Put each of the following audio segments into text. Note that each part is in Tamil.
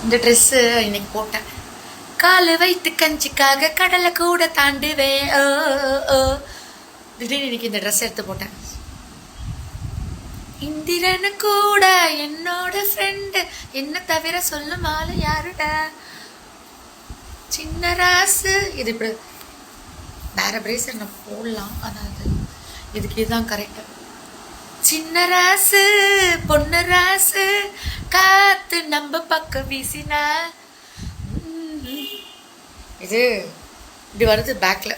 இந்த ட்ரெஸ்ஸு இன்னைக்கு போட்டேன். காலு வைத்து கஞ்சிக்காக கடலை கூட தாண்டுவேன். திடீர்னு இன்னைக்கு இந்த ட்ரெஸ் எடுத்து போட்டேன். இந்திரனு கூட என்னோட ஃப்ரெண்டு, என்ன தவிர சொல்லும் ஆளு யாருடா? சின்ன ராசு. இது இப்படி வேற பிரேசர் நான் போடலாம், ஆனால் இதுக்கு இதுதான் கரெக்டு. சின்ன ராசு பொண்ணு ராசு காத்து நம்ம பக்கம் வீசினா. இது இப்படி வருது பேக்ல.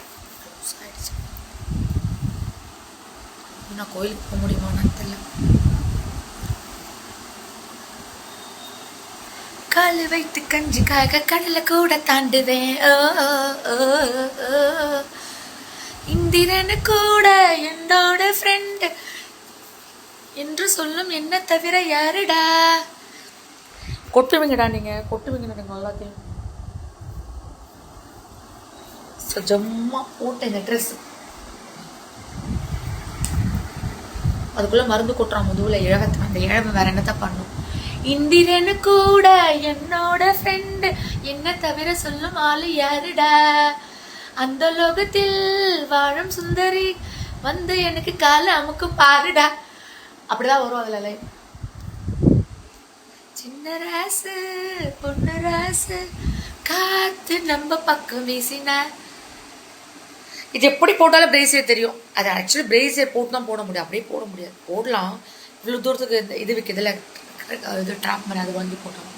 நான் கோயிலுக்கு போக முடியுமான்னு தெரியல. காலு வைத்து கஞ்சிக்காக கடலை கூட தாண்டுவேன். இந்திரனு கூட என்னோட ஃப்ரெண்டு என்று சொல்லும் என்ன தவிர யாருடா? கொட்டுவீங்கடா நீங்க, கொட்டுவீங்க எனக்கு எல்லாத்தையும். ஜம்மா போட்ட இந்த ட்ரெஸ் அதுக்குள்ள மருந்து கொட்டுறான் முதுகுல இழகத்தை. அந்த இழவை வேற என்னத்த பண்ணும்? இந்திரனு கூட என்னோட ஃப்ரெண்டு, என்ன தவிர சொல்லும் ஆளு யாருடா? அந்த லோகத்தில் வாழும் சுந்தரி வந்து எனக்கு கால அமுக்கு பாருடா. அப்படிதான் வரும் அதுல லைன். சின்ன ராசு பொண்ணு ராசு காத்து நம்ம பக்கம் வீசின. இது எப்படி போட்டாலும் பிரேசியர் தெரியும். அது ஆக்சுவலி பிரேசியர் போட்டு தான் போட முடியும், அப்படியே போட முடியாது. போடலாம், இவ்வளோ தூரத்துக்கு இது விற்கிறதுல இது ட்ராப் பண்ணி அது வாங்கி போட்டோம்.